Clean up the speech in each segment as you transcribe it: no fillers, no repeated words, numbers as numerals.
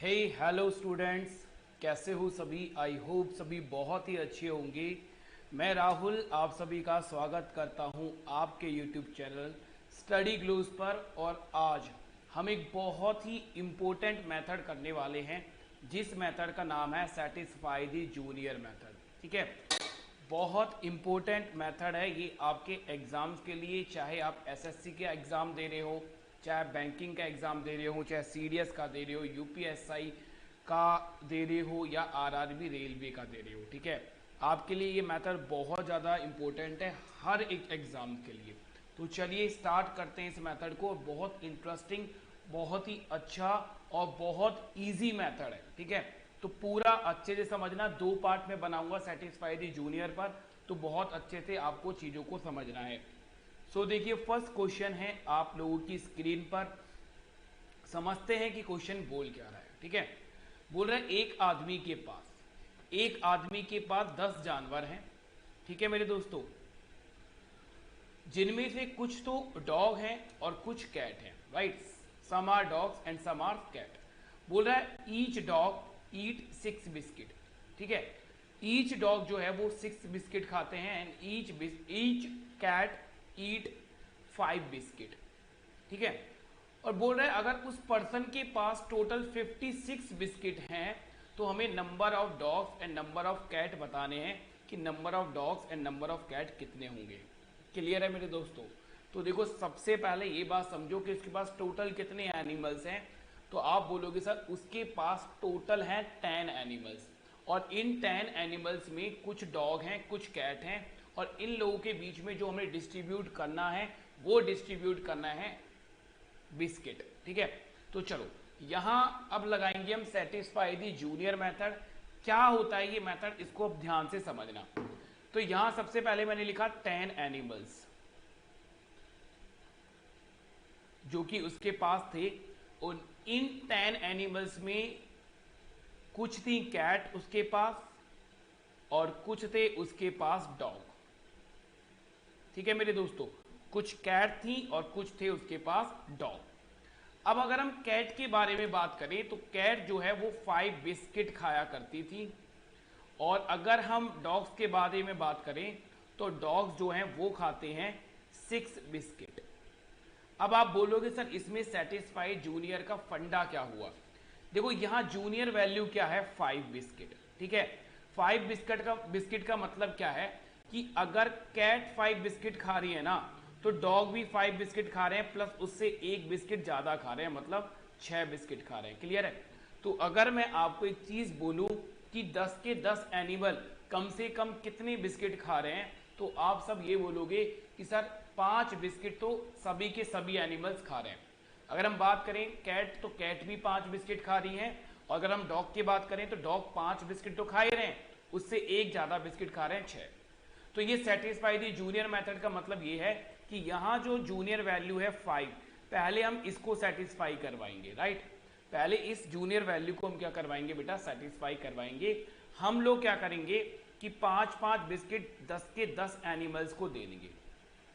हे hello students, कैसे हो सभी। आई होप सभी बहुत ही अच्छे होंगे। मैं राहुल आप सभी का स्वागत करता हूं आपके यूट्यूब चैनल स्टडी ग्लूज पर। और आज हम एक बहुत ही इम्पोर्टेंट मेथड करने वाले हैं, जिस मेथड का नाम है सेटिस्फाई द जूनियर मेथड। ठीक है, बहुत इम्पोर्टेंट मेथड है ये आपके एग्ज़ाम्स के लिए, चाहे आप एसएससी के एग्ज़ाम दे रहे हो, चाहे बैंकिंग का एग्ज़ाम दे रहे हो, चाहे सीडीएस का दे रहे हो, यूपीएसआई का दे रहे हो, या आरआरबी रेलवे का दे रहे हो। ठीक है, आपके लिए ये मेथड बहुत ज़्यादा इम्पोर्टेंट है हर एक एग्ज़ाम के लिए। तो चलिए स्टार्ट करते हैं इस मेथड को। बहुत इंटरेस्टिंग, बहुत ही अच्छा और बहुत ईजी मेथड है। ठीक है, तो पूरा अच्छे से समझना। दो पार्ट में बनाऊंगा सेटिस्फाई द जूनियर पर, तो बहुत अच्छे से आपको चीज़ों को समझना है। सो देखिए, फर्स्ट क्वेश्चन है आप लोगों की स्क्रीन पर। समझते हैं कि क्वेश्चन बोल क्या रहा है। ठीक है, बोल रहा है एक आदमी के पास 10 जानवर हैं। ठीक है मेरे दोस्तों, जिनमें से कुछ तो डॉग हैं और कुछ कैट हैं। Right, some are dogs and some are cat. बोल रहा है ईच डॉग ईट 6 बिस्किट। ठीक है, ईच डॉग जो है वो 6 बिस्किट खाते हैं and each cat eat 5 biscuit. ठीक है, और बोल रहा है अगर उस पर्सन के पास टोटल 56 बिस्किट हैं तो हमें number of dogs and number of cat बताने हैं कि number of dogs and number of cat कितने होंगे। क्लियर है मेरे दोस्तों। तो देखो, सबसे पहले ये बात समझो कि उसके पास टोटल कितने एनिमल्स हैं। तो आप बोलोगे सर उसके पास टोटल हैं 10 एनिमल्स, और इन 10 एनिमल्स में कुछ डॉग हैं कुछ कैट हैं, और इन लोगों के बीच में जो हमें डिस्ट्रीब्यूट करना है वो डिस्ट्रीब्यूट करना है बिस्किट। ठीक है, तो चलो यहां अब लगाएंगे हम सेटिस्फाई द जूनियर मेथड। क्या होता है ये मेथड, इसको अब ध्यान से समझना। तो यहां सबसे पहले मैंने लिखा 10 एनिमल्स जो कि उसके पास थे। उन इन 10 एनिमल्स में कुछ थी कैट उसके पास और कुछ थे उसके पास डॉग। ठीक है मेरे दोस्तों, कुछ कैट थी और कुछ थे उसके पास डॉग। अब अगर हम कैट के बारे में बात करें तो कैट जो है वो 5 बिस्किट खाया करती थी, और अगर हम डॉग्स के बारे में बात करें तो डॉग्स जो हैं वो खाते हैं 6 बिस्किट। अब आप बोलोगे सर इसमें सेटिस्फाई जूनियर का फंडा क्या हुआ। देखो यहां जूनियर वैल्यू क्या है, 5 बिस्किट। ठीक है, 5 बिस्किट का मतलब क्या है कि अगर कैट 5 बिस्किट खा रही है ना, तो डॉग भी 5 बिस्किट खा रहे हैं, प्लस उससे 1 बिस्किट ज्यादा खा रहे हैं, मतलब 6 बिस्किट खा रहे हैं। क्लियर है। तो अगर मैं आपको एक चीज बोलूं कि 10 के 10 एनिमल कम से कम कितने बिस्किट खा रहे हैं, तो आप सब ये बोलोगे कि सर 5 बिस्किट तो सभी के सभी एनिमल्स खा रहे हैं। अगर हम बात करें कैट, तो कैट भी 5 बिस्किट खा रही है, और अगर हम डॉग की बात करें तो डॉग 5 बिस्किट तो खा ही रहे हैं, उससे एक ज्यादा बिस्किट खा रहे हैं, 6। तो ये सेटिस्फाई द जूनियर मेथड का मतलब ये है कि यहां जो जूनियर वैल्यू है 5, पहले हम इसको सेटिस्फाई करवाएंगे। राइट, पहले इस जूनियर वैल्यू को हम क्या करवाएंगे बेटा, सेटिस्फाई करवाएंगे। हम लोग क्या करेंगे कि 5-5 बिस्किट 10 के 10 एनिमल्स को दे देंगे।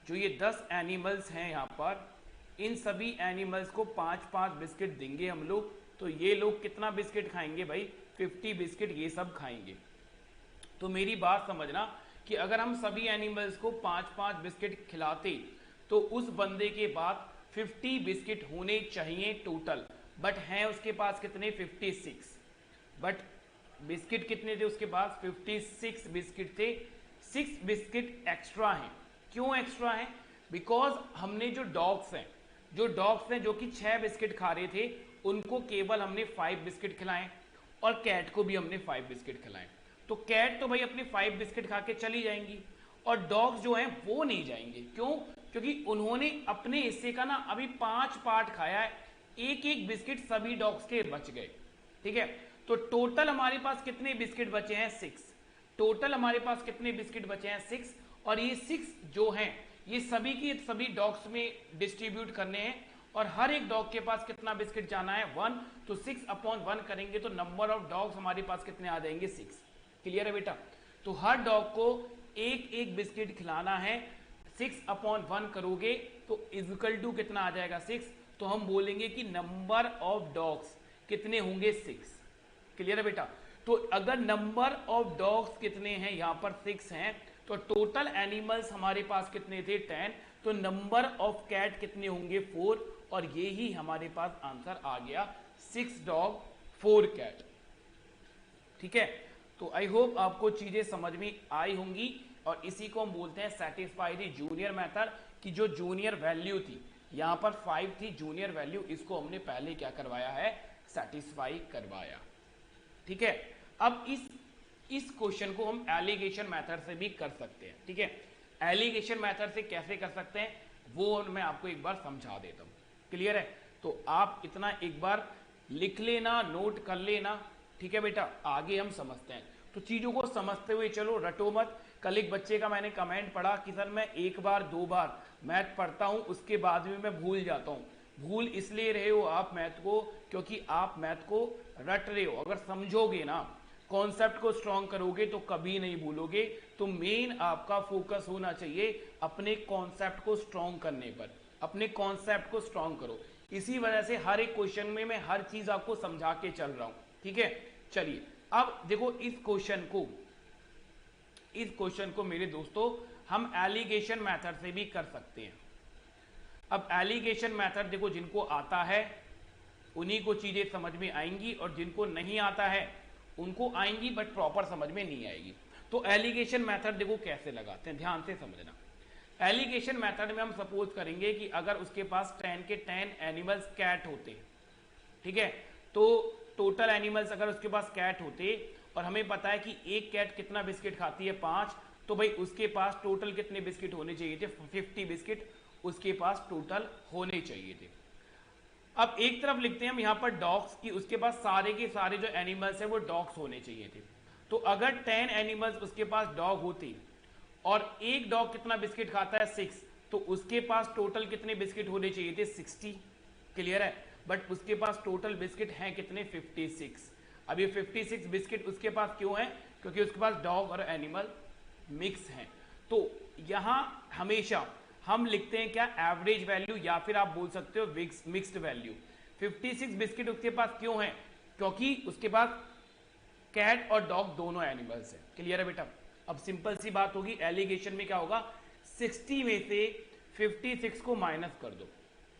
जो ये 10 एनिमल्स हैं यहाँ पर, इन सभी एनिमल्स को 5-5 बिस्किट देंगे हम लोग। तो ये लोग कितना बिस्किट खाएंगे भाई, 50 बिस्किट ये सब खाएंगे। तो मेरी बात समझना कि अगर हम सभी एनिमल्स को 5-5 बिस्किट खिलाते तो उस बंदे के पास 50 बिस्किट होने चाहिए टोटल, बट हैं उसके पास कितने, 56। बट बिस्किट कितने थे उसके पास, 56 बिस्किट थे। 6 बिस्किट एक्स्ट्रा हैं। क्यों एक्स्ट्रा हैं, बिकॉज हमने जो डॉग्स हैं जो कि 6 बिस्किट खा रहे थे, उनको केवल हमने 5 बिस्किट खिलाए, और कैट को भी हमने 5 बिस्किट खिलाए। तो कैट तो भाई अपने 5 बिस्किट खा के चली जाएंगी, और डॉग्स जो हैं वो नहीं जाएंगे। क्यों, क्योंकि उन्होंने अपने हिस्से का ना अभी 5 पार्ट खाया है, एक एक बिस्किट सभी डॉग्स के बच गए। ठीक है, तो टोटल हमारे पास कितने बिस्किट बचे हैं, 6। टोटल हमारे पास कितने बिस्किट बचे हैं, 6। और ये 6 जो हैं ये सभी की सभी डॉग्स में डिस्ट्रीब्यूट करने हैं, और हर एक डॉग के पास कितना बिस्किट जाना है, 1। तो 6/1 करेंगे तो नंबर ऑफ डॉग्स हमारे पास कितने आ जाएंगे, 6। क्लियर है बेटा। तो हर डॉग को एक एक बिस्किट खिलाना है। 6/1 करोगे तो इक्वल टू कितना आ जाएगा, 6। तो हम बोलेंगे कि नंबर ऑफ डॉग्स कितने होंगे 6। क्लियर है बेटा? तो अगर नंबर ऑफ डॉग्स कितने हैं, यहां पर 6 हैं, तो टोटल एनिमल्स हमारे पास कितने थे 10, तो नंबर ऑफ कैट कितने होंगे 4, और ये ही हमारे पास आंसर आ गया 6 डॉग 4 कैट। ठीक है, तो आई होप आपको चीजें समझ में आई होंगी, और इसी को हम बोलते हैं सेटिस्फाई द जूनियर मेथड, की जो जूनियर वैल्यू थी यहां पर 5 थी जूनियर वैल्यू, इसको हमने पहले क्या करवाया है, सेटिस्फाई करवाया। ठीक है, अब इस क्वेश्चन को हम एलिगेशन मेथड से भी कर सकते हैं। ठीक है, एलिगेशन मेथड से कैसे कर सकते हैं वो मैं आपको एक बार समझा देता हूं। क्लियर है? तो आप इतना एक बार लिख लेना, नोट कर लेना। ठीक है बेटा, आगे हम समझते हैं। तो चीजों को समझते हुए चलो, रटो मत। कल एक बच्चे का मैंने कमेंट पढ़ा कि सर मैं एक बार 2 बार मैथ पढ़ता हूं, उसके बाद भी मैं भूल जाता हूं। भूल इसलिए रहे हो आप मैथ को, क्योंकि आप मैथ को रट रहे हो। अगर समझोगे ना, कॉन्सेप्ट को स्ट्रॉन्ग करोगे तो कभी नहीं भूलोगे। तो मेन आपका फोकस होना चाहिए अपने कॉन्सेप्ट को स्ट्रॉन्ग करने पर। अपने कॉन्सेप्ट को स्ट्रॉन्ग करो। इसी वजह से हर एक क्वेश्चन में मैं हर चीज आपको समझा के चल रहा हूं। ठीक है, चलिए अब देखो इस क्वेश्चन को मेरे दोस्तों हम एलिगेशन मेथड से भी कर सकते हैं। अब एलिगेशन मेथड देखो, जिनको आता है उन्हीं को चीजें समझ में आएंगी, और जिनको नहीं आता है उनको आएंगी बट प्रॉपर समझ में नहीं आएगी। तो एलिगेशन मेथड देखो कैसे लगाते हैं, ध्यान से समझना। एलिगेशन मेथड में हम सपोज करेंगे कि अगर उसके पास 10 के 10 एनिमल्स कैट होते, ठीक है, तो टोटल एनिमल्स अगर उसके पास कैट होते, और हमें पता है कि एक कैट कितना बिस्किट खाती है 5, तो भाई उसके पास टोटल कितने बिस्किट होने चाहिए थे, 50 बिस्किट उसके पास टोटल होने चाहिए थे। अब एक तरफ लिखते हैं हम यहां पर डॉग्स की, उसके पास सारे के सारे जो एनिमल्स है वो डॉग्स होने चाहिए थे। तो अगर 10 एनिमल्स उसके पास डॉग होते, और एक डॉग कितना बिस्किट खाता है 6, तो उसके पास टोटल कितने बिस्किट होने चाहिए थे 60। क्लियर है? बट उसके पास टोटल बिस्किट हैं कितने 56। अब ये 56 बिस्किट उसके पास क्यों है, क्योंकि उसके पास डॉग और एनिमल मिक्स हैं। तो यहां हमेशा हम लिखते हैं क्या, एवरेज वैल्यू, या फिर आप बोल सकते हो मिक्स्ड वैल्यू। 56 बिस्किट उसके पास क्यों है, क्योंकि उसके पास कैट और डॉग दोनों एनिमल्स हैं। क्लियर है बेटा? अब सिंपल सी बात होगी, एलिगेशन में क्या होगा, 60 में से 56 को माइनस कर दो।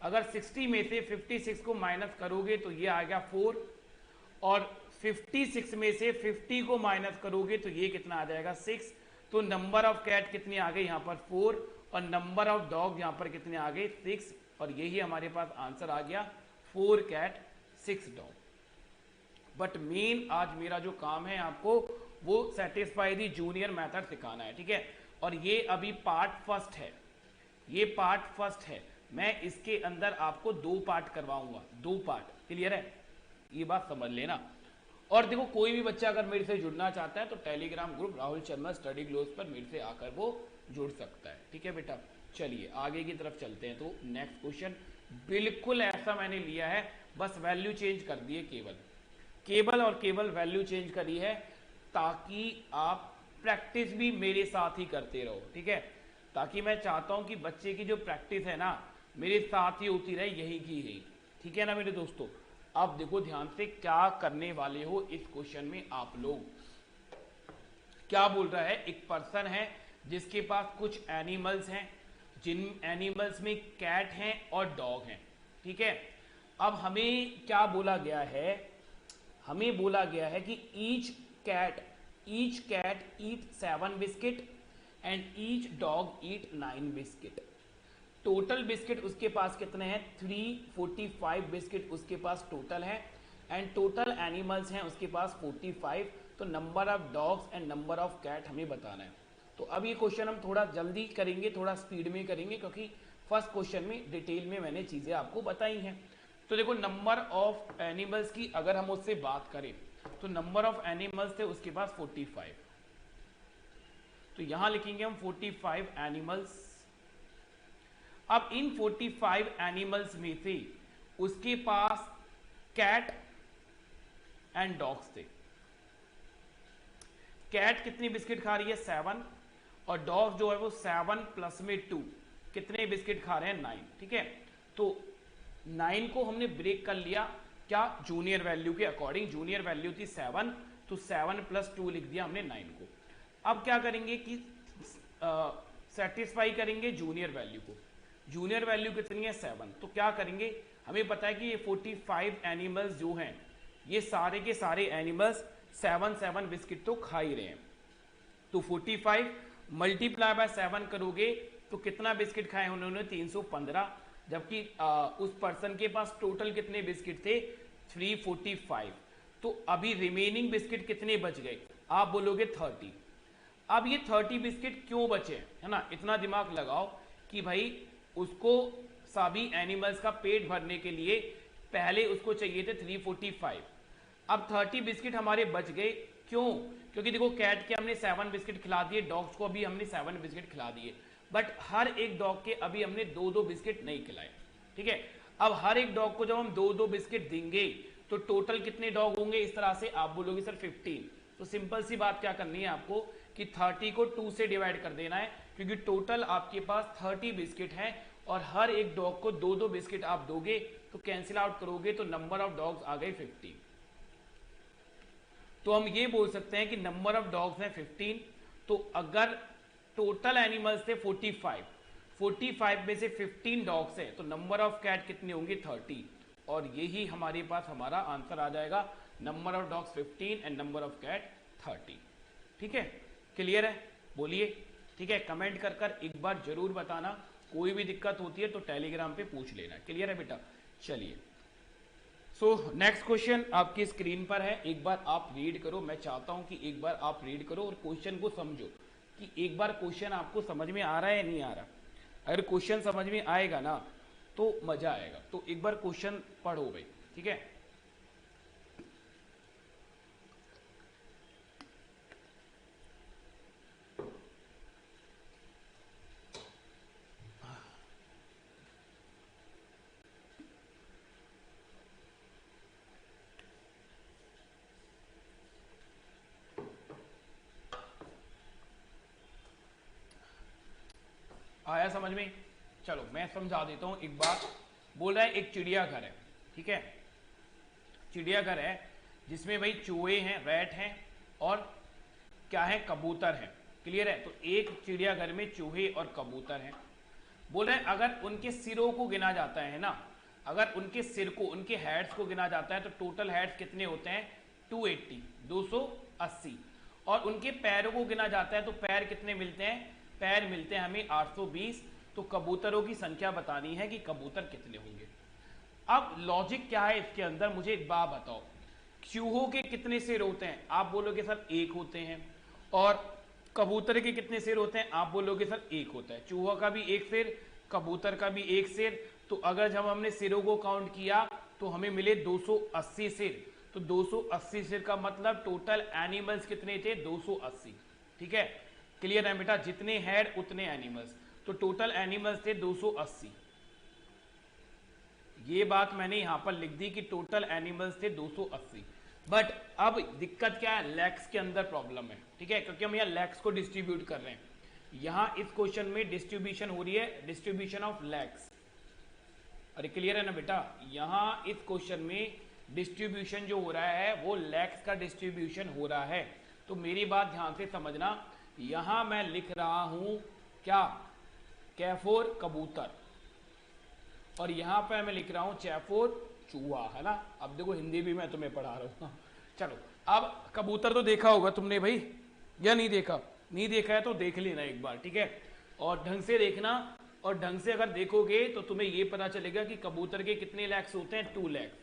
अगर 60 में से 56 को माइनस करोगे तो ये आ गया 4, और 56 में से 50 को माइनस करोगे तो ये कितना आ जाएगा 6। तो नंबर ऑफ कैट कितनी आ गई यहाँ पर 4, और नंबर ऑफ डॉग यहाँ पर कितने आ गए 6, और यही हमारे पास आंसर आ गया 4 कैट 6 डॉग। बट मेन आज मेरा जो काम है आपको वो सेटिस्फाई दी जूनियर मेथड सिखाना है। ठीक है, और ये अभी पार्ट फर्स्ट है, ये पार्ट फर्स्ट है। मैं इसके अंदर आपको 2 पार्ट करवाऊंगा, 2 पार्ट। क्लियर है? ये बात समझ लेना। और देखो, कोई भी बच्चा अगर मेरे से जुड़ना चाहता है तो Telegram group Rahul Sharma study ग्लोस पर मेरे से आकर वो जुड़ सकता है। ठीक है बेटा, चलिए आगे की तरफ चलते हैं। तो नेक्स्ट क्वेश्चन बिल्कुल ऐसा मैंने लिया है, बस वैल्यू चेंज कर दी है, केवल और केवल वैल्यू चेंज करी है, ताकि आप प्रैक्टिस भी मेरे साथ ही करते रहो। ठीक है, ताकि मैं चाहता हूं कि बच्चे की जो प्रैक्टिस है ना मेरे साथ ही होती रहे, यही की यही। ठीक है ना मेरे दोस्तों? अब देखो ध्यान से क्या करने वाले हो इस क्वेश्चन में। आप लोग क्या बोल रहा है, एक पर्सन है जिसके पास कुछ एनिमल्स हैं, जिन एनिमल्स में कैट हैं और डॉग हैं। ठीक है, अब हमें क्या बोला गया है, हमें बोला गया है कि each cat eat 7 biscuit and each dog eat 9 biscuit. Total biscuit उसके पास कितने हैं 345 बिस्किट उसके पास टोटल है, एंड टोटल एनिमल्स हैं उसके पास 45। तो number of dogs and number of cat हमें बताना है। तो अब ये क्वेश्चन हम थोड़ा जल्दी करेंगे, थोड़ा स्पीड में करेंगे, क्योंकि फर्स्ट क्वेश्चन में डिटेल में मैंने चीजें आपको बताई हैं। तो देखो, नंबर ऑफ एनिमल्स की अगर हम उससे बात करें तो नंबर ऑफ एनिमल्स थे उसके पास 45। तो यहां लिखेंगे हम 45 एनिमल्स। अब इन 45 एनिमल्स में से उसके पास कैट एंड डॉग्स थे। कैट कितनी बिस्किट खा रही है 7, और डॉग जो है वो 7 प्लस में 2 कितने बिस्किट खा रहे हैं 9। ठीक है, तो 9 को हमने ब्रेक कर लिया क्या, जूनियर वैल्यू के अकॉर्डिंग। जूनियर वैल्यू थी 7, तो 7 + 2 लिख दिया हमने 9 को। अब क्या करेंगे कि सेटिस्फाई करेंगे जूनियर वैल्यू को। जूनियर वैल्यू कितनी है 7, तो क्या करेंगे, हमें पता है कि ये 45 एनिमल्स जो हैं ये सारे के सारे एनिमल्स 7 बिस्किट तो खा ही रहे हैं। तो 45 मल्टीप्लाई बाय 7 करोगे तो कितना बिस्किट खाए उन्होंने, 315, जबकि उस पर्सन के पास टोटल कितने बिस्किट थे, 345। तो अभी रिमेनिंग बिस्किट कितने बच गए, आप बोलोगे 30। अब ये 30 बिस्किट क्यों बचे, है ना, इतना दिमाग लगाओ कि भाई उसको सभी एनिमल्स का पेट भरने के लिए पहले उसको चाहिए थे 345। अब 30 बिस्किट हमारे बच गए, क्यों, क्योंकि देखो कैट के हमने 7 बिस्किट खिला दिए, डॉग्स को अभी हमने 7 बिस्किट खिला दिए, बट हर एक डॉग के अभी हमने 2-2 बिस्किट नहीं खिलाए। ठीक है, अब हर एक डॉग को जब हम 2-2 बिस्किट देंगे तो टोटल कितने डॉग होंगे, इस तरह से आप बोलोगे सर 15। तो सिंपल सी बात क्या करनी है आपको कि 30 को 2 से डिवाइड कर देना है, क्योंकि टोटल आपके पास 30 बिस्किट है और हर एक डॉग को 2-2 बिस्किट आप दोगे, तो कैंसिल आउट करोगे तो नंबर ऑफ डॉग्स आ गए 50। तो हम ये बोल सकते हैं कि नंबर ऑफ डॉग्स हैं 15। तो अगर टोटल एनिमल्स थे 45 में से 15 डॉग्स है तो नंबर ऑफ कैट कितने होंगे 30, और यही हमारे पास हमारा आंसर आ जाएगा, number of dogs 15 and number of cat 30। ठीक है, क्लियर है, बोलिए। ठीक है, कमेंट कर कर एक बार जरूर बताना, कोई भी दिक्कत होती है तो टेलीग्राम पे पूछ लेना। क्लियर है बेटा, चलिए। सो नेक्स्ट क्वेश्चन आपकी स्क्रीन पर है, एक बार आप रीड करो। मैं चाहता हूं कि एक बार आप रीड करो और क्वेश्चन को समझो कि एक बार क्वेश्चन आपको समझ में आ रहा है या नहीं आ रहा। अगर क्वेश्चन समझ में आएगा ना तो मजा आएगा, तो एक बार क्वेश्चन पढ़ो भाई। ठीक है, आया समझ में, चलो मैं समझा देता हूं एक बार। बोल रहा है एक चिड़ियाघर है, ठीक है, चिड़ियाघर है जिसमें भाई चूहे हैं, रैट हैं और क्या है, कबूतर है। क्लियर है, तो एक चिड़ियाघर में चूहे और कबूतर हैं। बोल रहे हैं अगर उनके सिरों को गिना जाता है ना, अगर उनके सिर को, उनके हेड्स को गिना जाता है तो टोटल हेड्स कितने होते हैं 280, 280। और उनके पैरों को गिना जाता है तो पैर कितने मिलते हैं, पैर मिलते हैं हमें 820। तो कबूतरों की संख्या बतानी है कि कबूतर कितने होंगे। अब लॉजिक क्या है इसके अंदर, मुझे एक बात बताओ, चूहों के कितने सिर होते हैं, आप बोलोगे सर 1 होते हैं, और कबूतर के कितने सिर होते हैं, आप बोलोगे सर 1 होता है। चूहा का भी 1 सिर, कबूतर का भी 1 सिर। तो अगर जब हमने सिरों को काउंट किया तो हमें मिले 280 सिर। तो 280 सिर का मतलब टोटल एनिमल्स कितने थे, 280। ठीक है, क्लियर है बेटा, जितने हेड उतने एनिमल्स, तो टोटल एनिमल्स थे 280। ये बात मैंने यहां पर लिख दी कि टोटल एनिमल्स थे 280। बट अब दिक्कत क्या है, लैक्स के अंदर प्रॉब्लम है। ठीक है, क्योंकि हम यहाँ लैक्स को डिस्ट्रीब्यूट कर रहे हैं। यहां इस क्वेश्चन में डिस्ट्रीब्यूशन हो रही है, डिस्ट्रीब्यूशन ऑफ लैक्स। अरे क्लियर है ना बेटा, यहां इस क्वेश्चन में डिस्ट्रीब्यूशन जो हो रहा है वो लैक्स का डिस्ट्रीब्यूशन हो रहा है। तो मेरी बात ध्यान से समझना, यहां मैं लिख रहा हूं क्या, कैफोर कबूतर, और यहां पर मैं लिख रहा हूं चैफोर चूहा, है ना। अब देखो हिंदी भी मैं तुम्हें पढ़ा रहा हूं। चलो, अब कबूतर तो देखा होगा तुमने भाई या नहीं देखा, नहीं देखा है तो देख लेना एक बार। ठीक है, और ढंग से देखना, और ढंग से अगर देखोगे तो तुम्हें यह पता चलेगा कि कबूतर के कितने लैक्स होते हैं, 2 लैक्स,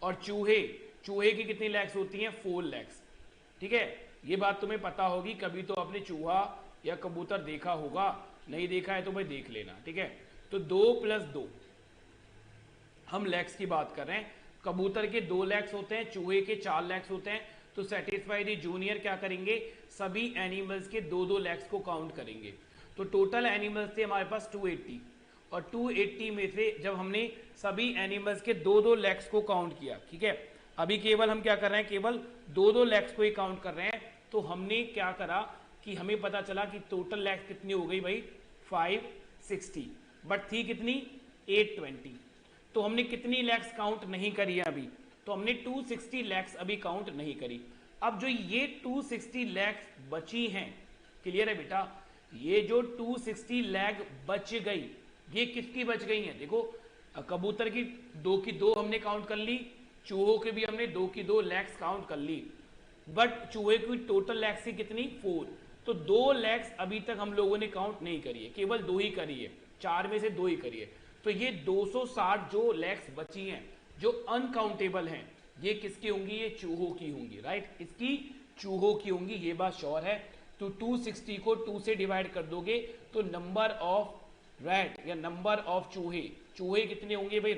और चूहे की कितनी लैक्स होती हैं, 4 लैक्स। ठीक है, ये बात तुम्हें पता होगी, कभी तो आपने चूहा या कबूतर देखा होगा, नहीं देखा है तो भाई देख लेना। ठीक है, तो 2 + 2 हम लैक्स की बात कर रहे हैं। कबूतर के 2 लैक्स होते हैं, चूहे के 4 लैक्स होते हैं। तो सेटिस्फाई दी जूनियर क्या करेंगे, सभी एनिमल्स के 2-2 लैक्स को काउंट करेंगे। तो टोटल एनिमल्स थे हमारे पास 280, और 280 में से जब हमने सभी एनिमल्स के 2-2 लैक्स को काउंट किया, ठीक है, अभी केवल हम क्या कर रहे हैं, केवल 2-2 लैक्स को ही काउंट कर रहे हैं। तो हमने क्या करा कि हमें पता चला कि टोटल लैक्स कितनी हो गई भाई, 560, बट थी कितनी, 820। तो हमने कितनी लैक्स काउंट नहीं करी है अभी, तो हमने 260 लैक्स अभी काउंट नहीं करी। अब जो ये 260 लैक्स बची हैं, क्लियर है बेटा, ये जो 260 लैख बच गई, ये किसकी बच गई है? देखो कबूतर की दो हमने काउंट कर ली, चूहों के भी हमने 2 लैक्स काउंट कर ली, बट चूहे की टोटल लैक्स की कितनी? 4। तो 2 लैक्स अभी तक हम लोगों ने काउंट नहीं करी है, केवल 2 ही करी है, 4 में से 2 ही करी है। तो ये 260 जो लैक्स बची हैं जो अनकाउंटेबल हैं, ये किसकी होंगी? ये चूहों की होंगी, राइट, इसकी चूहों की होंगी, ये बात श्योर है। तो 260 को 2 से डिवाइड कर दोगे तो नंबर ऑफ रैट या नंबर ऑफ चूहे, चूहे कितने होंगे भाई?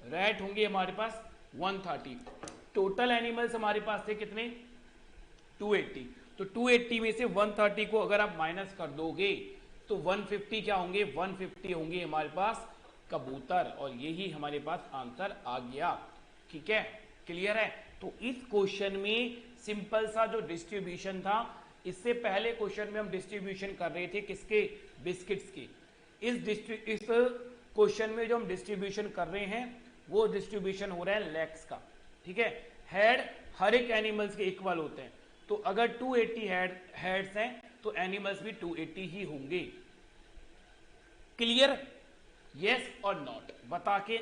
रैट होंगे हमारे पास 130। टोटल एनिमल्स हमारे पास थे कितने? 280। तो 280 में से 130 को अगर आप माइनस कर दोगे तो 150 क्या होंगे? 150 होंगे हमारे पास कबूतर, और यही हमारे पास आंसर आ गया। ठीक है, क्लियर है? तो इस क्वेश्चन में सिंपल सा जो डिस्ट्रीब्यूशन था, इससे पहले क्वेश्चन में हम डिस्ट्रीब्यूशन कर रहे थे किसके? बिस्किट्स की। इस क्वेश्चन में जो हम डिस्ट्रीब्यूशन कर रहे हैं वो डिस्ट्रीब्यूशन हो रहा है लैक्स का। ठीक है, हेड हर एक एनिमल्स के इक्वल होते हैं, तो अगर 280 हेड्स हैं तो एनिमल्स भी 280 ही होंगे। क्लियर? यस और नॉट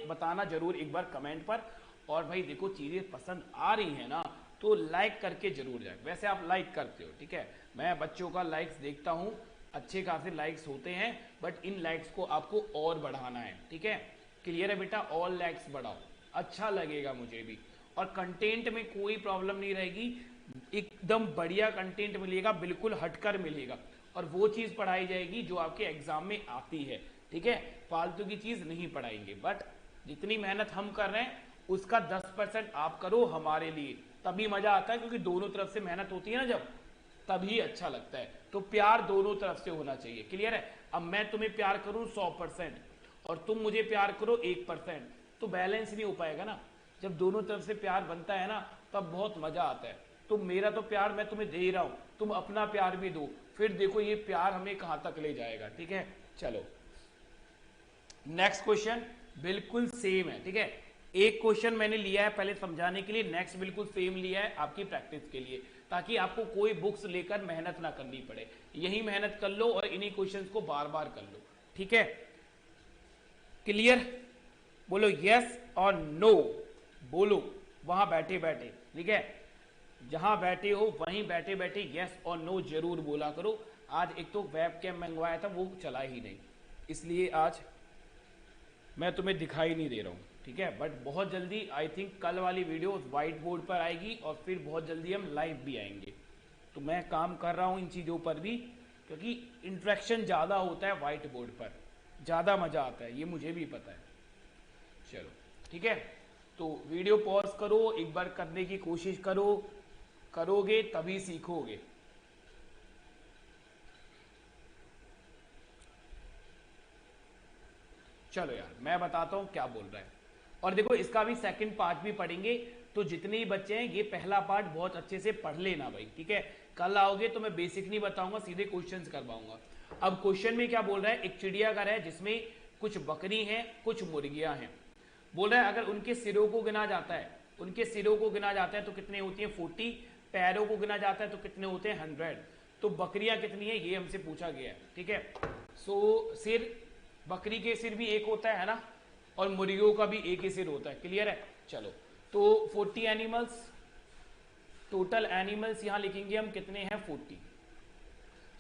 बताना जरूर एक बार कमेंट पर। और भाई देखो चीजें पसंद आ रही है ना तो लाइक करके जरूर जाए। वैसे आप लाइक करते हो, ठीक है, मैं बच्चों का लाइक्स देखता हूं, अच्छे खासे लाइक्स होते हैं, बट इन लाइक्स को आपको और बढ़ाना है। ठीक है, क्लियर है बेटा? और लाइक्स बढ़ाओ, अच्छा लगेगा मुझे भी, और कंटेंट में कोई प्रॉब्लम नहीं रहेगी, एकदम बढ़िया कंटेंट मिलेगा, बिल्कुल हटकर मिलेगा, और वो चीज पढ़ाई जाएगी जो आपके एग्जाम में आती है। ठीक है, फालतू की चीज नहीं पढ़ाएंगे, बट जितनी मेहनत हम कर रहे हैं उसका 10% आप करो हमारे लिए, तभी मजा आता है, क्योंकि दोनों तरफ से मेहनत होती है ना जब, तभी अच्छा लगता है। तो प्यार दोनों तरफ से होना चाहिए। क्लियर है? अब मैं तुम्हें प्यार करूं 100% और तुम मुझे प्यार करो 1%, तो बैलेंस नहीं हो पाएगा ना। जब दोनों तरफ से प्यार बनता है ना तब बहुत मजा आता है। तो मेरा तो प्यार मैं तुम्हें दे ही रहा हूं, तुम अपना प्यार भी दो, फिर देखो ये प्यार हमें कहां तक ले जाएगा। ठीक है, चलो नेक्स्ट क्वेश्चन बिल्कुल सेम है। ठीक है, एक क्वेश्चन मैंने लिया है पहले समझाने के लिए, नेक्स्ट बिल्कुल सेम लिया है आपकी प्रैक्टिस के लिए, ताकि आपको कोई बुक्स लेकर मेहनत ना करनी पड़े, यही मेहनत कर लो और इन्हीं क्वेश्चंस को बार बार कर लो। ठीक है, क्लियर? बोलो यस और नो, बोलो वहां बैठे बैठे। ठीक है, जहां बैठे हो वहीं बैठे बैठे यस और नो जरूर बोला करो। आज एक तो वेब कैम मंगवाया था वो चला ही नहीं, इसलिए आज मैं तुम्हें दिखाई नहीं दे रहा हूं। ठीक है, बट बहुत जल्दी आई थिंक कल वाली वीडियो व्हाइट बोर्ड पर आएगी और फिर बहुत जल्दी हम लाइव भी आएंगे। तो मैं काम कर रहा हूं इन चीज़ों पर भी, क्योंकि इंटरेक्शन ज़्यादा होता है व्हाइट बोर्ड पर, ज़्यादा मज़ा आता है, ये मुझे भी पता है। चलो ठीक है, तो वीडियो पॉज करो, एक बार करने की कोशिश करो, करोगे तभी सीखोगे। चलो यार मैं बताता हूं क्या बोल रहा है, और देखो इसका भी सेकंड पार्ट भी पढ़ेंगे, तो जितने ही बच्चे हैं ये पहला पार्ट बहुत अच्छे से पढ़ लेना भाई। ठीक है, कल आओगे तो मैं बेसिक नहीं बताऊंगा, सीधे क्वेश्चंस करवाऊंगा। अब क्वेश्चन में क्या बोल रहा है, एक चिड़ियाघर है जिसमें कुछ बकरी हैं कुछ मुर्गियां हैं। बोल रहा है अगर उनके सिरों को गिना जाता है, उनके सिरों को गिना जाता है तो कितने होती है 40, पैरों को गिना जाता है तो कितने होते हैं 100। तो बकरियां कितनी है ये हमसे पूछा गया है। ठीक है, सो सिर, बकरी के सिर भी एक होता है ना, और मुर्गियों का भी एक ही सिर होता है। क्लियर है? चलो तो 40 एनिमल्स, टोटल एनिमल्स यहां लिखेंगे हम कितने हैं 40।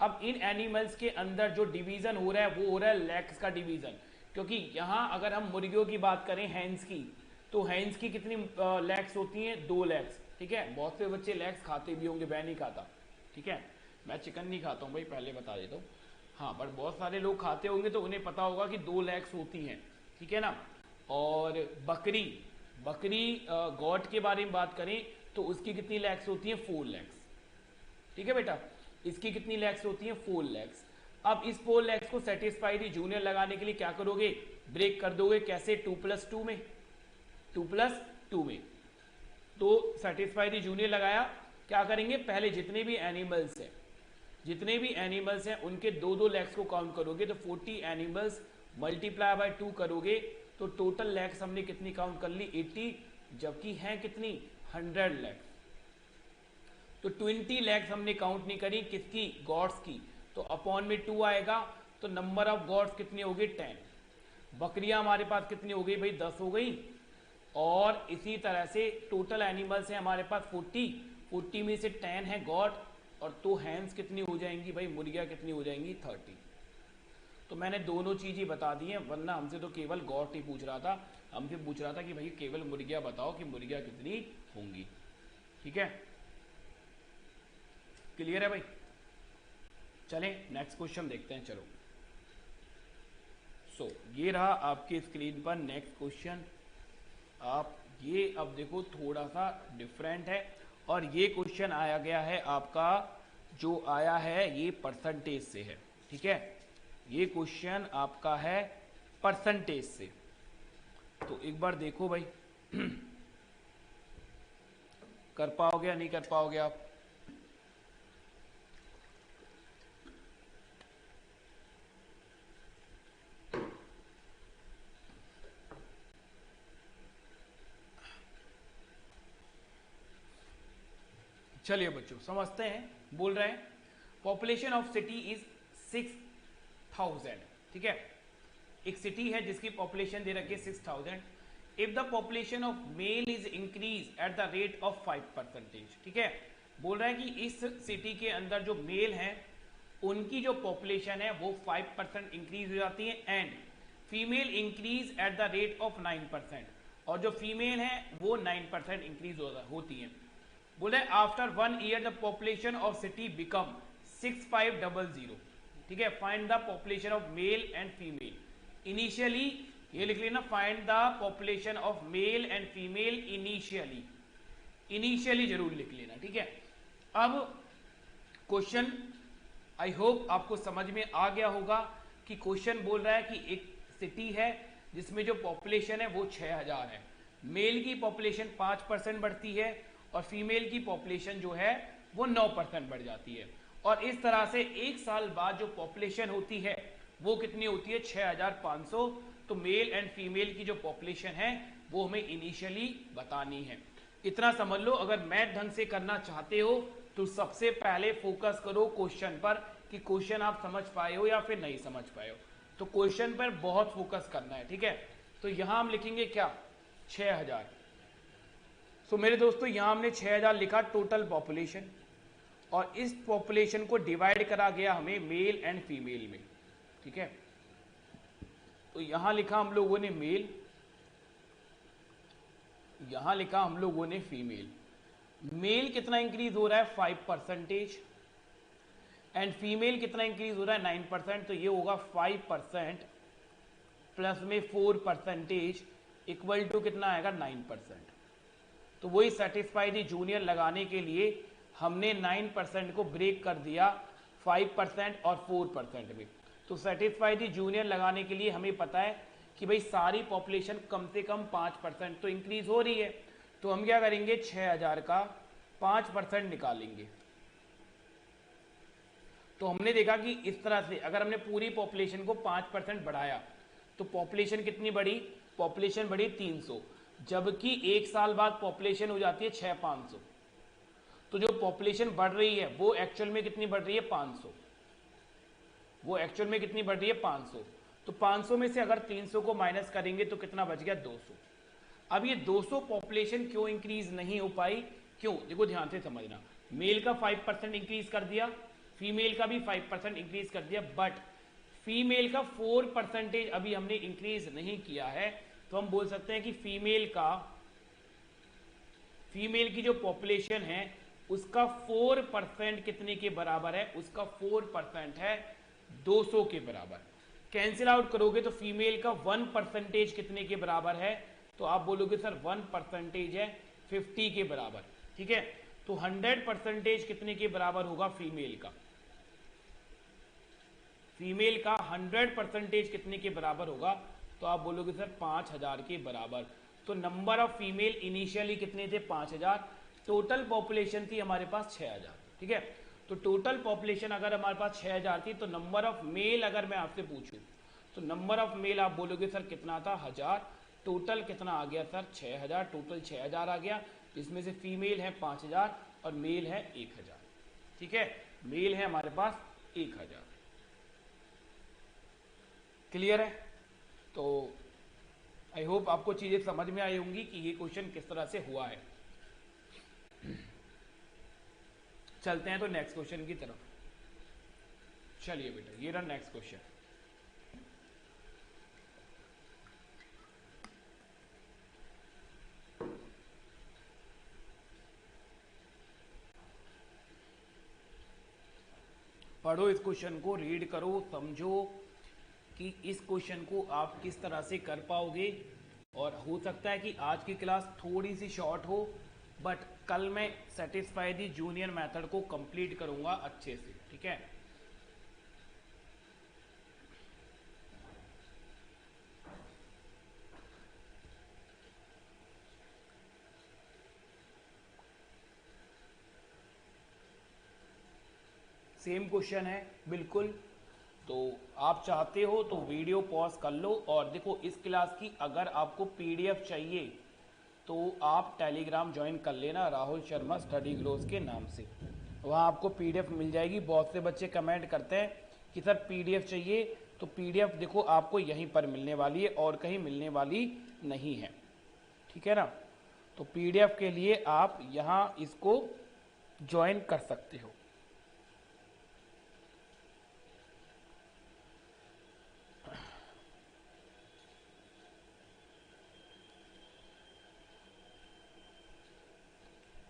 अब इन एनिमल्स के अंदर जो डिवीजन हो रहा है वो हो रहा है लैक्स का डिवीजन, क्योंकि यहां अगर हम मुर्गियों की बात करें हैंस की, तो हैंस की कितनी लैक्स होती हैं 2 लैक्स। ठीक है, बहुत से बच्चे लैक्स खाते भी होंगे, मैं नहीं खाता। ठीक है, मैं चिकन नहीं खाता हूं भाई, पहले बता देता हूँ। हाँ, बट बहुत सारे लोग खाते होंगे तो उन्हें पता होगा कि 2 लैक्स होती हैं। ठीक है ना, और बकरी गॉट के बारे में बात करें तो उसकी कितनी लैक्स होती है 4 लैक्स। ठीक है बेटा, इसकी कितनी लैक्स होती है 4 लैक्स। अब इस 4 लैक्स को सेटिस्फाई जूनियर लगाने के लिए क्या करोगे, ब्रेक कर दोगे। कैसे? 2+2 में, 2+2 में। तो सेटिस्फाई जूनियर लगाया, क्या करेंगे, पहले जितने भी एनिमल्स हैं उनके 2-2 लैक्स को काउंट करोगे, तो 40 एनिमल्स मल्टीप्लाई बाय 2 करोगे तो टोटल लैक्स हमने कितनी काउंट कर ली 80, जबकि हैं कितनी 100 लैक्स। तो 20 लैक्स हमने काउंट नहीं करी, किसकी गॉड्स की, तो अपॉन में 2 आएगा, तो नंबर ऑफ गॉड्स कितनी हो गई 10। बकरियां हमारे पास कितनी हो गई भाई 10 हो गई, और इसी तरह से टोटल एनिमल्स है हमारे पास 40 में से 10 है गॉड, और 2 हैंस कितनी हो जाएंगी भाई मुर्गियां कितनी हो जाएंगी 30। तो मैंने दोनों चीज ही बता दी हैं, वरना हमसे तो केवल गॉड ही पूछ रहा था, हमसे पूछ रहा था कि भाई केवल मुर्गियां बताओ कि मुर्गियां कितनी होंगी। ठीक है, क्लियर है भाई। चलें नेक्स्ट क्वेश्चन देखते हैं। चलो ये रहा आपके स्क्रीन पर नेक्स्ट क्वेश्चन। आप ये अब देखो थोड़ा सा डिफरेंट है, और ये क्वेश्चन आया गया है आपका, जो आया है ये परसेंटेज से है। ठीक है, ये क्वेश्चन आपका है परसेंटेज से। तो एक बार देखो भाई कर पाओगे या नहीं कर पाओगे आप। चलिए बच्चों समझते हैं। बोल रहे हैं पॉपुलेशन ऑफ सिटी इज 6000। ठीक है, एक सिटी है जिसकी पॉपुलेशन दे रखी है 6000। If the population of male is increase at the rate of 5%। ठीक है, बोल रहा है कि इस सिटी के अंदर जो मेल हैं उनकी जो पॉपुलेशन है वो 5% इंक्रीज हो जाती है, and female increase at the rate of 9%, और जो फीमेल है वो 9% इंक्रीज होती है। बोले after 1 year the population of city become 6500। ठीक है, find the population of male and female initially, ये लिख लेना, find the population of male and female initially जरूर लिख लेना। ठीक है, अब क्वेश्चन आई होप आपको समझ में आ गया होगा कि क्वेश्चन बोल रहा है कि एक सिटी है जिसमें जो पॉपुलेशन है वो 6000 है, मेल की पॉपुलेशन 5% बढ़ती है और फीमेल की पॉपुलेशन जो है वो 9% बढ़ जाती है, और इस तरह से एक साल बाद जो पॉपुलेशन होती है वो कितनी होती है 6500। तो मेल एंड फीमेल की जो पॉपुलेशन है वो हमें इनिशियली बतानी है। इतना समझ लो, अगर मैथ ढंग से करना चाहते हो तो सबसे पहले फोकस करो क्वेश्चन पर कि क्वेश्चन आप समझ पाए हो या फिर नहीं समझ पाए हो। तो क्वेश्चन पर बहुत फोकस करना है। ठीक है, तो यहां हम लिखेंगे क्या 6000। सो मेरे दोस्तों यहां हमने 6000 लिखा टोटल पॉपुलेशन, और इस पॉपुलेशन को डिवाइड करा गया हमें मेल एंड फीमेल में। ठीक है, तो यहां लिखा हम लोगों ने मेल, यहां लिखा हम लोगों ने फीमेल। मेल कितना इंक्रीज हो रहा है 5%, एंड फीमेल कितना इंक्रीज हो रहा है 9%। तो ये होगा 5% प्लस में 4% इक्वल टू कितना आएगा 9%। तो वही सेटिस्फाई दी जूनियर लगाने के लिए हमने 9% को ब्रेक कर दिया 5% और 4% में। तो सेटिस्फाई दी जूनियर लगाने के लिए हमें पता है कि भाई सारी पॉपुलेशन कम से कम 5% तो इंक्रीज हो रही है, तो हम क्या करेंगे 6000 का 5% निकालेंगे। तो हमने देखा कि इस तरह से अगर हमने पूरी पॉपुलेशन को 5% बढ़ाया तो पॉपुलेशन कितनी बढ़ी, पॉपुलेशन बढ़ी 300, जबकि एक साल बाद पॉपुलेशन हो जाती है 6500। तो जो पॉपुलेशन बढ़ रही है वो एक्चुअल में कितनी बढ़ रही है 500, वो एक्चुअल में कितनी बढ़ रही है 500। तो 500 में से अगर 300 को माइनस करेंगे तो कितना बच गया 200। अब ये 200 पॉपुलेशन क्यों इंक्रीज नहीं हो पाई, क्यों, देखो ध्यान से समझना। मेल का 5% इंक्रीज कर दिया, फीमेल का भी 5% इंक्रीज कर दिया, बट फीमेल का 4% अभी हमने इंक्रीज नहीं किया है। तो हम बोल सकते हैं कि फीमेल की जो पॉपुलेशन है उसका 4% कितने के बराबर है, उसका 4% है 200 के बराबर। कैंसिल आउट करोगे तो फीमेल का 1% कितने के बराबर है, तो आप बोलोगे सर 1% है 50 के बराबर। ठीक है, तो 100% कितने के बराबर होगा फीमेल का, फीमेल का 100% कितने के बराबर होगा, तो आप बोलोगे सर 5000 के बराबर। तो नंबर ऑफ फीमेल इनिशियली कितने थे 5000, टोटल पॉपुलेशन थी हमारे पास 6000। ठीक है, तो टोटल पॉपुलेशन अगर हमारे पास 6000 थी तो नंबर ऑफ मेल अगर मैं आपसे पूछूं तो नंबर ऑफ मेल आप बोलोगे सर कितना था 1000, टोटल कितना आ गया सर 6000, टोटल 6000 आ गया, इसमें से फीमेल है 5000 और मेल है 1000। ठीक है, मेल है हमारे पास 1000। क्लियर है? तो आई होप आपको चीजें समझ में आई होंगी कि ये क्वेश्चन किस तरह से हुआ है। चलते हैं तो नेक्स्ट क्वेश्चन की तरफ। चलिए बेटा, ये रहा नेक्स्ट क्वेश्चन। पढ़ो इस क्वेश्चन को, रीड करो, समझो कि इस क्वेश्चन को आप किस तरह से कर पाओगे। और हो सकता है कि आज की क्लास थोड़ी सी शॉर्ट हो, बट कल मैं सेटिस्फाई दी जूनियर मेथड को कंप्लीट करूंगा अच्छे से। ठीक है, सेम क्वेश्चन है बिल्कुल। तो आप चाहते हो तो वीडियो पॉज कर लो और देखो, इस क्लास की अगर आपको पीडीएफ चाहिए तो आप टेलीग्राम ज्वाइन कर लेना राहुल शर्मा स्टडी ग्रोज के नाम से, वहाँ आपको पीडीएफ मिल जाएगी। बहुत से बच्चे कमेंट करते हैं कि सर पीडीएफ चाहिए, तो पीडीएफ देखो आपको यहीं पर मिलने वाली है और कहीं मिलने वाली नहीं है। ठीक है ना, तो पीडीएफ के लिए आप यहाँ इसको ज्वाइन कर सकते हो।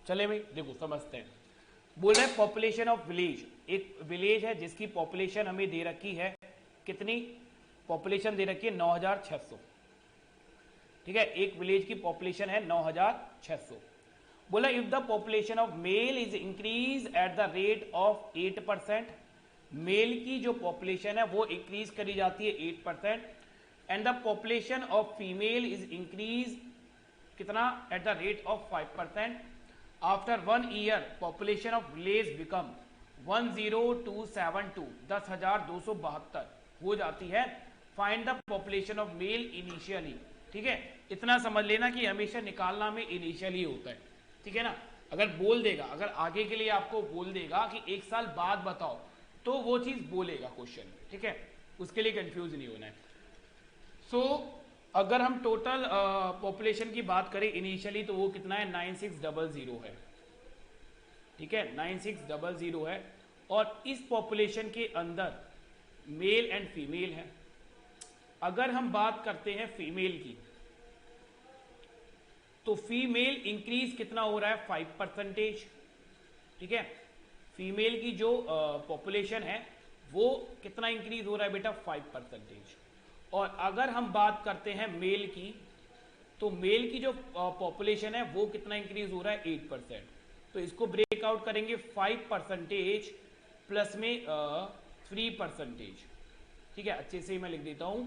चले भाई, देखो समझते हैं। बोल रहे हैं पॉपुलेशन ऑफ विलेज, एक विलेज है जिसकी पॉपुलेशन हमें दे रखी है, कितनी पॉपुलेशन दे रखी है 9600। ठीक है, एक विलेज की पॉपुलेशन है 9600। बोला if the population of male is increase at the rate of 8%, male की जो पॉपुलेशन है वो इंक्रीज करी जाती है 8%, and the population of female is increase कितना at the rate of 5%। After 1 year population of village become 10272, 10,272 हो जाती है। Find the population of male initially. ठीक है, इतना समझ लेना कि हमेशा निकालना में इनिशियली होता है। ठीक है ना, अगर बोल देगा, अगर आगे के लिए आपको बोल देगा कि 1 साल बाद बताओ, तो वो चीज बोलेगा क्वेश्चन। ठीक है, उसके लिए कंफ्यूज नहीं होना है। सो अगर हम टोटल पॉपुलेशन की बात करें इनिशियली, तो वो कितना है 9600 है। ठीक है, 9600 है। और इस पॉपुलेशन के अंदर मेल एंड फीमेल है। अगर हम बात करते हैं फीमेल की, तो फीमेल इंक्रीज कितना हो रहा है 5%। ठीक है, फीमेल की जो पॉपुलेशन है वो कितना इंक्रीज हो रहा है बेटा 5%। और अगर हम बात करते हैं मेल की, तो मेल की जो पॉपुलेशन है वो कितना इंक्रीज हो रहा है 8%। तो इसको ब्रेकआउट करेंगे 5% प्लस में 3%। ठीक है, अच्छे से मैं लिख देता हूं,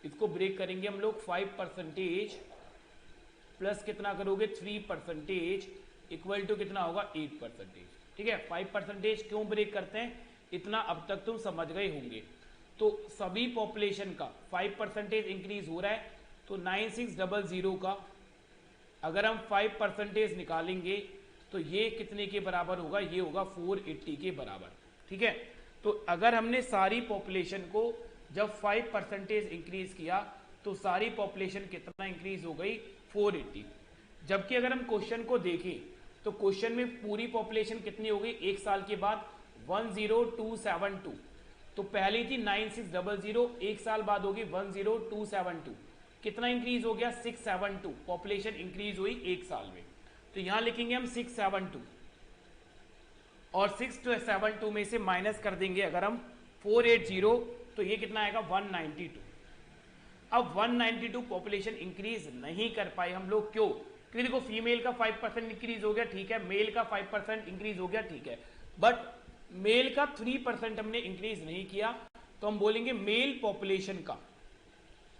इसको ब्रेक करेंगे हम लोग 5% प्लस कितना करोगे 3% इक्वल टू कितना होगा 8%। ठीक है, 5% क्यों ब्रेक करते हैं, इतना अब तक तुम समझ गए होंगे। तो सभी पॉपुलेशन का 5% इंक्रीज हो रहा है, तो 9600 का अगर हम 5% निकालेंगे तो ये कितने के बराबर होगा, ये होगा 480 के बराबर। ठीक है, तो अगर हमने सारी पॉपुलेशन को जब 5% इंक्रीज किया तो सारी पॉपुलेशन कितना इंक्रीज हो गई 480। जबकि अगर हम क्वेश्चन को देखें तो क्वेश्चन में पूरी पॉपुलेशन कितनी हो गई 1 साल के बाद 10272। तो पहली थी 9600, 1 साल बाद होगी 10272, कितना इंक्रीज हो गया 672, पॉपुलेशन इंक्रीज हुई 1 साल में। तो यहां लिखेंगे हम 672 और 672 में से माइनस कर देंगे अगर हम 480, तो ये कितना आएगा 192। अब 192 पॉपुलेशन इंक्रीज नहीं कर पाए हम लोग, क्यों? क्योंकि देखो फीमेल का 5% इंक्रीज हो गया, ठीक है, मेल का 5% इंक्रीज हो गया, ठीक है, बट मेल का 3% हमने इंक्रीज नहीं किया। तो हम बोलेंगे मेल पॉपुलेशन का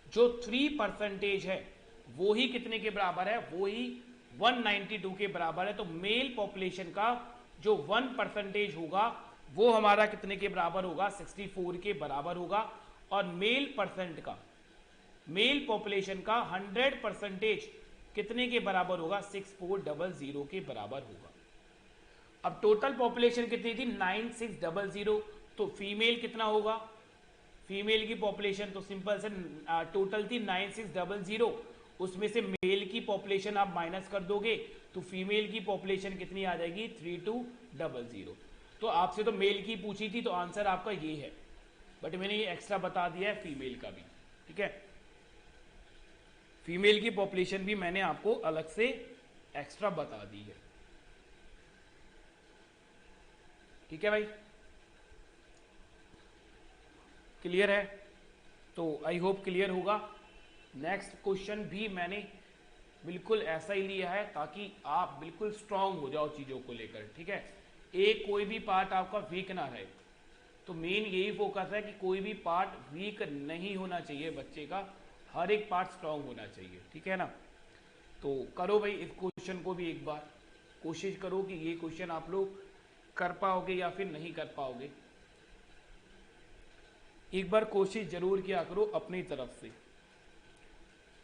जो 3% है वो ही कितने के बराबर है, वो ही 192 के बराबर है। तो मेल पॉपुलेशन का जो 1% होगा वो हमारा कितने के बराबर होगा 64 के बराबर होगा। और मेल परसेंट का, मेल पॉपुलेशन का 100% कितने के बराबर होगा? 6400 के बराबर होगा। अब टोटल पॉपुलेशन कितनी थी? 9600। तो फीमेल कितना होगा? फीमेल की पॉपुलेशन तो सिंपल से टोटल थी 9600, उसमें से मेल की पॉपुलेशन आप माइनस कर दोगे तो फीमेल की पॉपुलेशन कितनी आ जाएगी? 3200। तो आपसे तो मेल की पूछी थी तो आंसर आपका ये है, बट मैंने ये एक्स्ट्रा बता दिया है फीमेल का भी। ठीक है, फीमेल की पॉपुलेशन भी मैंने आपको अलग से एक्स्ट्रा बता दी है। ठीक है भाई, क्लियर है? तो आई होप क्लियर होगा। नेक्स्ट क्वेश्चन भी मैंने बिल्कुल ऐसा ही लिया है ताकि आप बिल्कुल स्ट्रांग हो जाओ चीज़ों को लेकर। ठीक है, एक कोई भी पार्ट आपका वीक ना रहे, तो मेन यही फोकस है कि कोई भी पार्ट वीक नहीं होना चाहिए बच्चे का, हर एक पार्ट स्ट्रांग होना चाहिए। ठीक है ना? तो करो भाई इस क्वेश्चन को भी एक बार, कोशिश करो कि ये क्वेश्चन आप लोग कर पाओगे या फिर नहीं कर पाओगे। एक बार कोशिश जरूर किया करो अपनी तरफ से,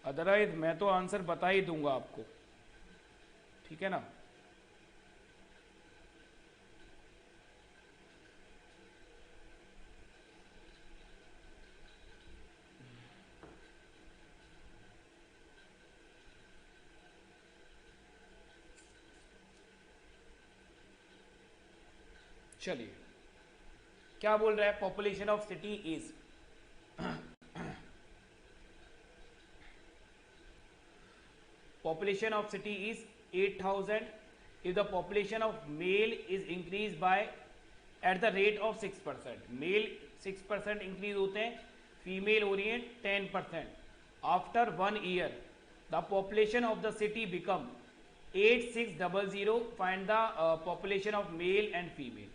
अदरवाइज मैं तो आंसर बता ही दूंगा आपको। ठीक है ना? चलिए, क्या बोल रहा है? Population of city is population of city is 8000 if the population of male is increased by at the rate of 6%। Male 6% increase होते हैं, फीमेल हो रही है 10%। After 1 year the population of the city become 8600। Find the population of male and female.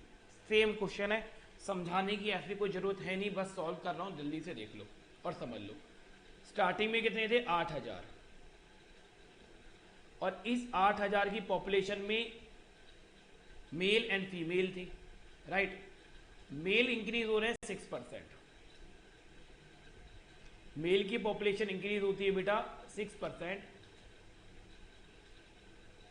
Same question है, समझाने की ऐसी कोई जरूरत है नहीं, बस सॉल्व कर रहा हूं, जल्दी से देख लो और समझ लो। स्टार्टिंग में कितने थे? 8000, और इस 8000 की पॉपुलेशन में मेल एंड फीमेल थी, राइट? मेल इंक्रीज हो रहे हैं 6%, मेल की पॉपुलेशन इंक्रीज होती है बेटा 6%,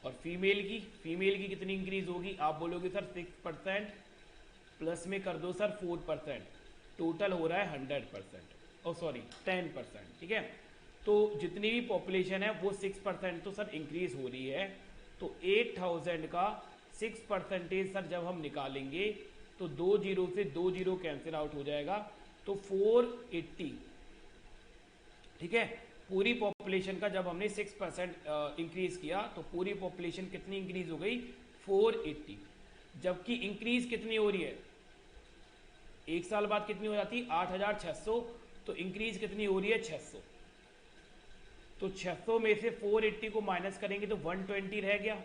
और फीमेल की कितनी इंक्रीज होगी? आप बोलोगे सर 6% प्लस में कर दो सर 4%, टोटल हो रहा है 100%, ओ सॉरी 10%। ठीक है, तो जितनी भी पॉपुलेशन है वो 6% तो सर इंक्रीज हो रही है। तो 8000 का 6% सर जब हम निकालेंगे तो 2 जीरो से 2 जीरो कैंसिल आउट हो जाएगा, तो 480। ठीक है, पूरी पॉपुलेशन का जब हमने 6% इंक्रीज किया तो पूरी पॉपुलेशन कितनी इंक्रीज हो गई? 480। जबकि इंक्रीज कितनी हो रही है? एक साल बाद कितनी हो जाती? 8600। तो इंक्रीज कितनी हो रही है? 600। तो 600 में से 480 को माइनस करेंगे तो 120 रह गया,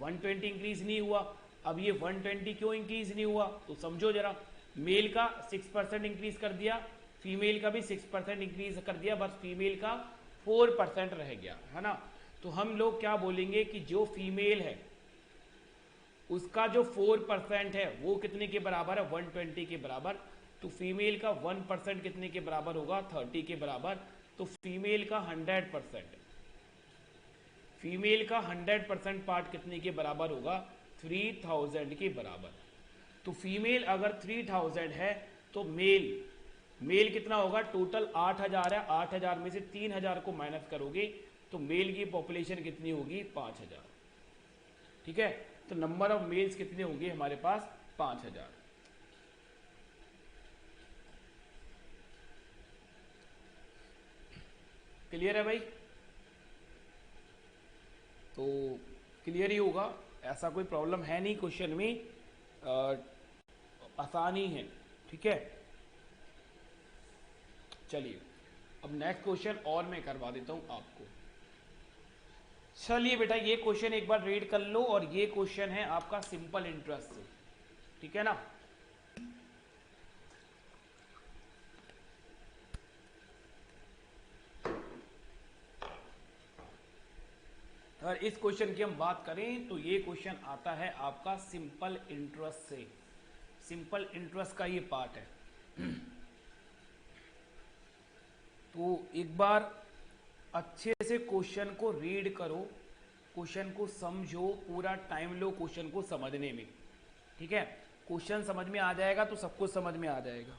120 इंक्रीज नहीं हुआ। अब ये 120 क्यों इंक्रीज नहीं हुआ? तो समझो जरा, मेल का 6% इंक्रीज कर दिया, फीमेल का भी 6% इंक्रीज कर दिया, बस फीमेल का 4% रह गया, है ना? तो हम लोग क्या बोलेंगे कि जो फीमेल है उसका जो 4% है वो कितने के बराबर है? 120 के बराबर। तो फीमेल का 1% कितने के बराबर होगा? 30 के बराबर। तो फीमेल का 100%, फीमेल का 100% पार्ट कितने के बराबर होगा? 3000 के बराबर। तो फीमेल अगर 3000 है तो मेल कितना होगा? टोटल 8000 है, 8000 में से 3000 को माइनस करोगे तो मेल की पॉपुलेशन कितनी होगी? 5000। ठीक है, तो नंबर ऑफ मेल्स कितने होंगे हमारे पास? 5000। क्लियर है भाई? तो क्लियर ही होगा, ऐसा कोई प्रॉब्लम है नहीं क्वेश्चन में, आसान ही है। ठीक है, चलिए अब नेक्स्ट क्वेश्चन और मैं करवा देता हूं आपको। चलिए बेटा, ये क्वेश्चन एक बार रीड कर लो, और ये क्वेश्चन है आपका सिंपल इंटरेस्ट से। ठीक है ना? अगर इस क्वेश्चन की हम बात करें तो ये क्वेश्चन आता है आपका सिंपल इंटरेस्ट से। सिंपल इंटरेस्ट का ये पार्ट है। तो एक बार अच्छे से क्वेश्चन को रीड करो, क्वेश्चन को समझो, पूरा टाइम लो क्वेश्चन को समझने में, ठीक है। क्वेश्चन समझ में आ जाएगा तो सब कुछ समझ में आ जाएगा।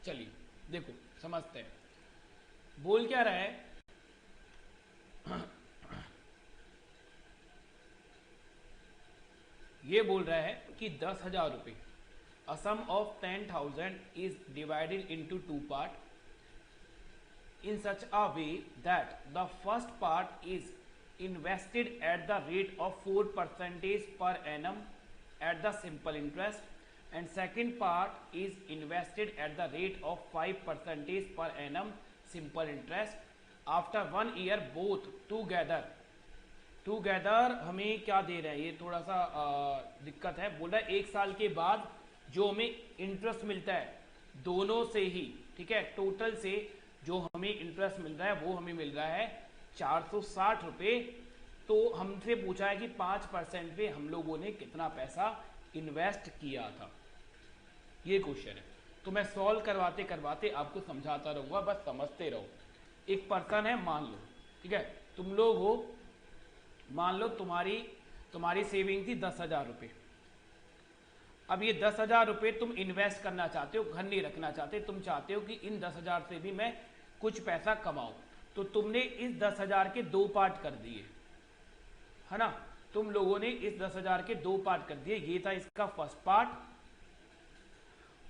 चलिए देखो समझते हैं, बोल क्या रहा है। ये बोल रहा है कि 10,000 रुपये, a sum of 10,000 is divided into two part in such a way that the first part is invested at the rate of 4% per annum at the simple interest and second part is invested at the rate of 5% per annum simple interest after 1 year both together हमें क्या दे रहे हैं, ये थोड़ा सा दिक्कत है। बोल रहा है 1 साल के बाद जो हमें इंटरेस्ट मिलता है दोनों से ही, ठीक है, टोटल से जो हमें इंटरेस्ट मिल रहा है वो हमें मिल रहा है 460 रुपये। तो हमसे पूछा है कि 5% पे हम लोगों ने कितना पैसा इन्वेस्ट किया था, ये क्वेश्चन है। तो मैं सॉल्व करवाते करवाते आपको समझाता रहूंगा, बस समझते रहो। एक पर्सन है, मान लो, ठीक है, तुम लोग हो, मान लो तुम्हारी सेविंग थी 10,000 रुपये। अब ये 10,000 रुपये तुम इन्वेस्ट करना चाहते हो, घर नहीं रखना चाहते, तुम चाहते हो कि इन 10,000 से भी मैं कुछ पैसा कमाऊं। तो तुमने इस 10,000 के 2 पार्ट कर दिए, है ना। तुम लोगों ने इस 10,000 के 2 पार्ट कर दिए, ये था इसका फर्स्ट पार्ट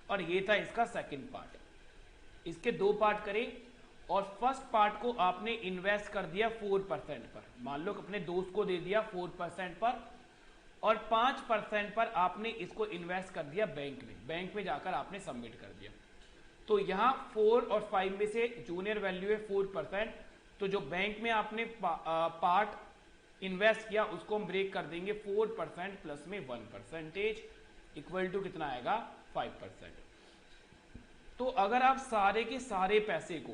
और ये था इसका सेकंड पार्ट। इसके 2 पार्ट करे और फर्स्ट पार्ट को आपने इन्वेस्ट कर दिया 4% पर, मान लो अपने दोस्त को दे दिया 4% पर, और 5% पर आपने इसको इन्वेस्ट कर दिया बैंक में जाकर आपने सबमिट कर दिया। तो यहाँ 4 और 5 में से जूनियर वैल्यू है 4%, तो जो बैंक में आपने पार्ट इन्वेस्ट किया उसको हम ब्रेक कर देंगे 4% प्लस में 1% इक्वल टू कितना आएगा 5%। तो अगर आप सारे के सारे पैसे को,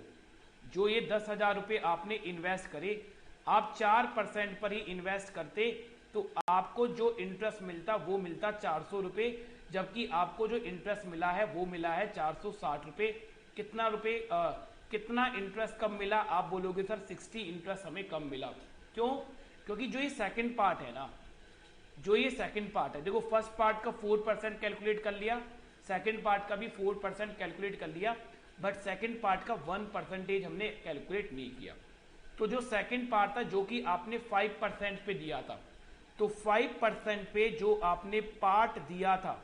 जो ये 10,000 रुपये आपने इन्वेस्ट करे, आप 4% पर ही इन्वेस्ट करते तो आपको जो इंटरेस्ट मिलता वो मिलता 400 रुपये, जबकि आपको जो इंटरेस्ट मिला है वो मिला है 460 रुपये। कितना इंटरेस्ट कम मिला, आप बोलोगे सर 60 इंटरेस्ट हमें कम मिला। क्यों? क्योंकि जो ये सेकंड पार्ट है ना, जो ये सेकंड पार्ट है, देखो फर्स्ट पार्ट का 4% कैलकुलेट कर लिया, सेकंड पार्ट का भी 4% कैलकुलेट कर लिया, बट सेकंड पार्ट का 1% हमने कैलकुलेट नहीं किया। तो जो सेकंड पार्ट था जो कि आपने 5% पे दिया था, तो 5% पे जो आपने पार्ट दिया था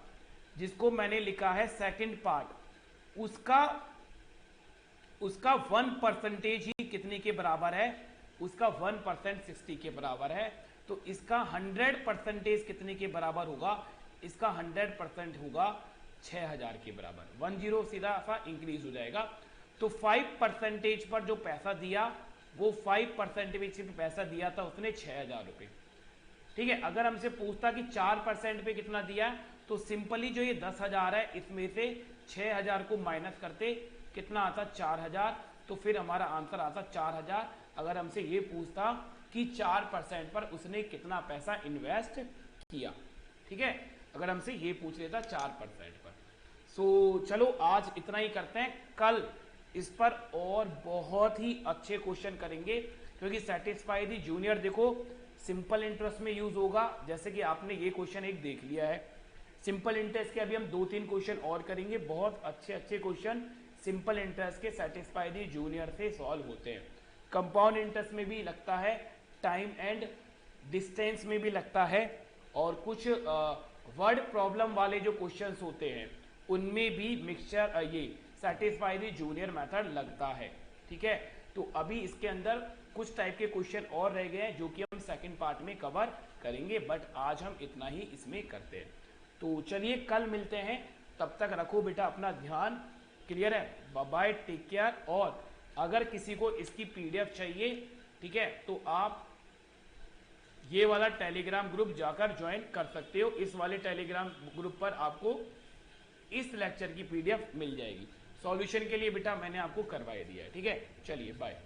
जिसको मैंने लिखा है सेकंड पार्ट, उसका 1% ही कितने के बराबर है, उसका 1% 60 के बराबर है। तो इसका 100% कितने के बराबर होगा, इसका 100% होगा 6,000 के बराबर। 10 सीधा सा इंक्रीज हो जाएगा। तो 5% पर जो पैसा दिया वो 5% पे पैसा दिया था उसने 6,000 रुपये, ठीक है। अगर हमसे पूछता कि 4% पे कितना दिया, तो सिंपली जो ये 10,000 है इसमें से 6,000 को माइनस करते कितना आता 4,000, तो फिर हमारा आंसर आता 4,000। अगर हमसे ये पूछता कि 4% पर उसने कितना पैसा इन्वेस्ट किया, ठीक है, अगर हमसे ये पूछ लेता 4% पर। सो चलो आज इतना ही करते हैं, कल इस पर और बहुत ही अच्छे क्वेश्चन करेंगे, क्योंकि सेटिस्फाई दी जूनियर देखो सिंपल इंटरेस्ट में यूज होगा, जैसे कि आपने ये क्वेश्चन एक देख लिया है। सिंपल इंटरेस्ट के अभी हम 2-3 क्वेश्चन और करेंगे, बहुत अच्छे अच्छे क्वेश्चन सिंपल इंटरेस्ट के सेटिस्फाई दी जूनियर से सॉल्व होते हैं। कंपाउंड इंटरेस्ट में भी लगता है, टाइम एंड डिस्टेंस में भी लगता है, और कुछ वर्ड प्रॉब्लम वाले जो क्वेश्चंस होते हैं उनमें भी मिक्सचर ये सेटिस्फाई दी जूनियर मेथड लगता है, ठीक है। तो अभी इसके अंदर कुछ टाइप के क्वेश्चन और रह गए हैं जो कि हम सेकंड पार्ट में कवर करेंगे, बट आज हम इतना ही इसमें करते हैं। तो चलिए कल मिलते हैं, तब तक रखो बेटा अपना ध्यान, क्लियर है, बाय बाय, टेक केयर। और अगर किसी को इसकी PDF चाहिए, ठीक है, तो आप ये वाला टेलीग्राम ग्रुप जाकर ज्वाइन कर सकते हो। इस वाले टेलीग्राम ग्रुप पर आपको इस लेक्चर की पीडीएफ मिल जाएगी। सॉल्यूशन के लिए बेटा मैंने आपको करवाई दिया है, ठीक है। चलिए बाय।